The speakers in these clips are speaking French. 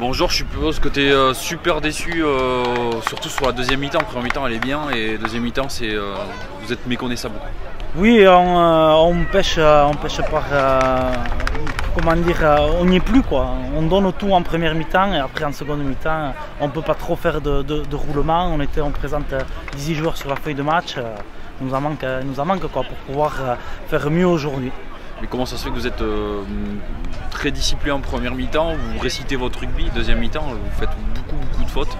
Bonjour, je suppose que tu es super déçu, surtout sur la deuxième mi-temps. Première mi-temps elle est bien et deuxième mi-temps vous êtes méconnaissable. Oui, on pêche par, comment dire, on n'y est plus quoi. On donne tout en première mi-temps et après en seconde mi-temps, on ne peut pas trop faire de roulement. On présente 18 joueurs sur la feuille de match. Il nous en manque quoi, pour pouvoir faire mieux aujourd'hui. Mais comment ça se fait que vous êtes très discipliné en première mi-temps, vous récitez votre rugby, deuxième mi-temps, vous faites beaucoup de fautes?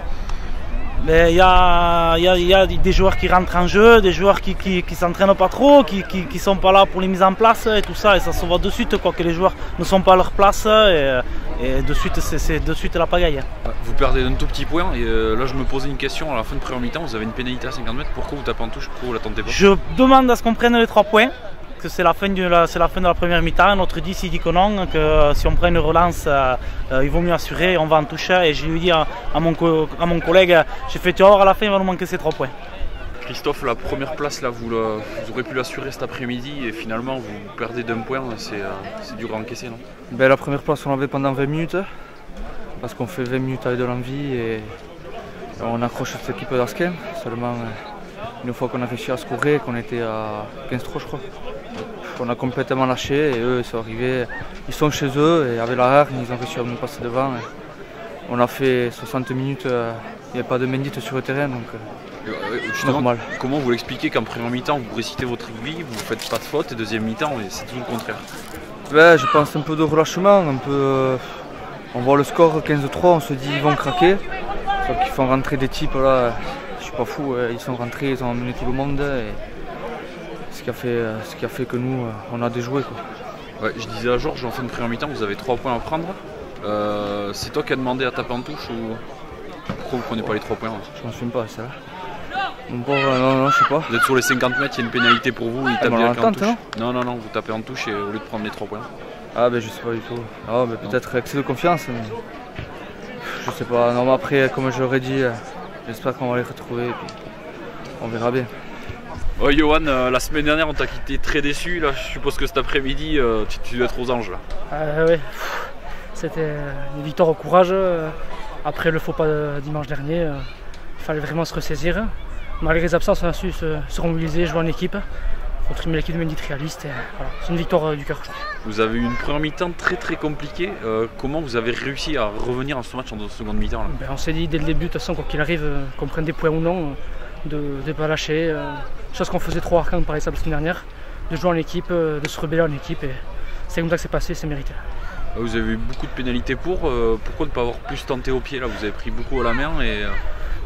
Il y a des joueurs qui rentrent en jeu, des joueurs qui s'entraînent pas trop, qui sont pas là pour les mises en place et tout ça, et ça se voit de suite quoi, que les joueurs ne sont pas à leur place et de suite c'est de suite la pagaille. Vous perdez d'un tout petit point et là je me posais une question à la fin de première mi-temps, vous avez une pénalité à 50 mètres, pourquoi vous tapez en touche, pourquoi vous la tentez pas? Je demande à ce qu'on prenne les 3 points. Que c'est la fin de la première mi-temps, notre 10 il dit que non, que si on prend une relance, il vaut mieux assurer, on va en toucher. Et j'ai lui dit à mon collègue, j'ai fait tu vas voir à la fin il va nous manquer ces 3 points. Christophe, la première place là, vous aurez pu l'assurer cet après-midi et finalement vous perdez d'un point, c'est dur à encaisser, non? La première place on l'avait pendant 20 minutes, parce qu'on fait 20 minutes avec de l'envie et on accroche cette équipe d'Asken. Seulement une fois qu'on a réussi à scorer, qu'on était à 15-3 je crois. On a complètement lâché et eux ils sont arrivés, ils sont chez eux et avec la hargne ils ont réussi à nous passer devant. On a fait 60 minutes, il n'y a pas de mendite sur le terrain donc normal. Comment vous l'expliquez qu'en première mi-temps vous récitez votre rugby, vous ne faites pas de faute et deuxième mi-temps c'est tout le contraire? Je pense un peu de relâchement, on voit le score 15-3, on se dit ils vont craquer, sauf qu'ils font rentrer des types là, je suis pas fou, ils sont rentrés, ils ont emmené tout le monde. Ce qui a fait que nous, on a déjoué quoi. Ouais, je disais à Georges, en fin de première mi-temps, vous avez 3 points à prendre. C'est toi qui as demandé à taper en touche ou pourquoi vous prenez pas les 3 points? Je m'en souviens pas, ça. Mon pauvre, non, je sais pas. Vous êtes sur les 50 mètres, il y a une pénalité pour vous, il tape direct en touche. Non, vous tapez en touche et au lieu de prendre les 3 points. Je sais pas du tout. Peut-être excès de confiance, mais je sais pas. Non, mais après, comme je l'aurais dit, j'espère qu'on va les retrouver et puis on verra bien. Oh, Johan, la semaine dernière on t'a quitté très déçu, là je suppose que cet après-midi tu dois être aux anges là. Oui, c'était une victoire au courage. Après le faux pas de dimanche dernier, il fallait vraiment se ressaisir. Malgré les absences, on a su se remobiliser, jouer en équipe, contre une équipe de Mendite réaliste. Voilà. C'est une victoire du cœur aujourd'hui. Vous avez eu une première mi-temps très compliquée. Comment vous avez réussi à revenir à ce match en seconde mi-temps? On s'est dit dès le début, de toute façon, quoi qu'il arrive, qu'on prenne des points ou non, de ne pas lâcher. Chose qu'on faisait trop rare quand on parlait ça la semaine dernière, de jouer en équipe, de se rebeller en équipe. Et c'est comme ça que c'est passé, c'est mérité. Vous avez eu beaucoup de pénalités pourquoi ne pas avoir plus tenté au pied là? Vous avez pris beaucoup à la main et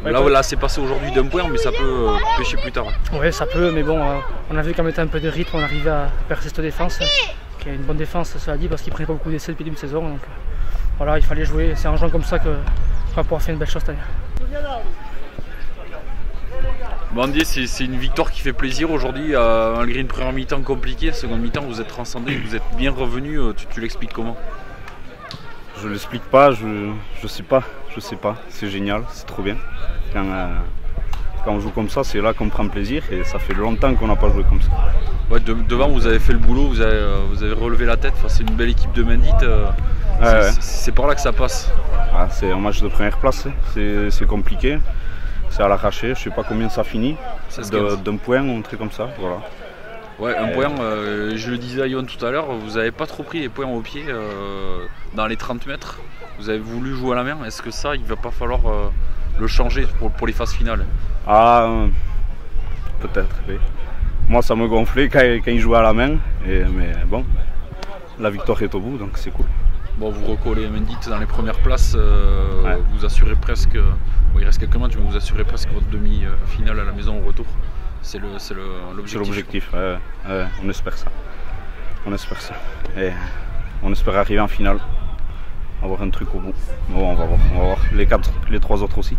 là c'est passé aujourd'hui d'un point, mais ça peut pêcher plus tard. Oui, ça peut, mais bon, on a vu qu'en mettant un peu de rythme, on arrivait à percer cette défense, qui est une bonne défense, cela dit, parce qu'ils ne prenaient pas beaucoup d'essais depuis le début de saison. Donc voilà, il fallait jouer. C'est en jouant comme ça qu'on va pouvoir faire une belle chose cette année. Bandier, c'est une victoire qui fait plaisir aujourd'hui, malgré une première mi-temps compliquée. Seconde mi-temps, vous êtes transcendé, vous êtes bien revenu. Tu l'expliques comment? Je l'explique pas, je sais pas, c'est génial, c'est trop bien. Quand on joue comme ça, c'est là qu'on prend plaisir et ça fait longtemps qu'on n'a pas joué comme ça. Ouais, devant, vous avez fait le boulot, vous avez relevé la tête. C'est une belle équipe de Mendite. C'est par là que ça passe. C'est un match de première place, c'est compliqué. C'est à l'arraché, je ne sais pas combien ça finit, d'un point ou un truc comme ça. Voilà. Ouais, un point, je le disais à Yohan tout à l'heure, vous n'avez pas trop pris les points au pied dans les 30 mètres. Vous avez voulu jouer à la main, est-ce que ça, il ne va pas falloir le changer pour les phases finales? Peut-être, oui. Moi ça me gonflait quand il jouait à la main, mais bon, la victoire est au bout, donc c'est cool. Bon, vous recollez Mendite dans les premières places, vous assurez presque, il reste quelques matchs, mais vous assurez presque votre demi-finale à la maison au retour. C'est l'objectif. On espère ça. Et on espère arriver en finale, avoir un truc au bout. Bon, on va voir. Les 3 autres aussi.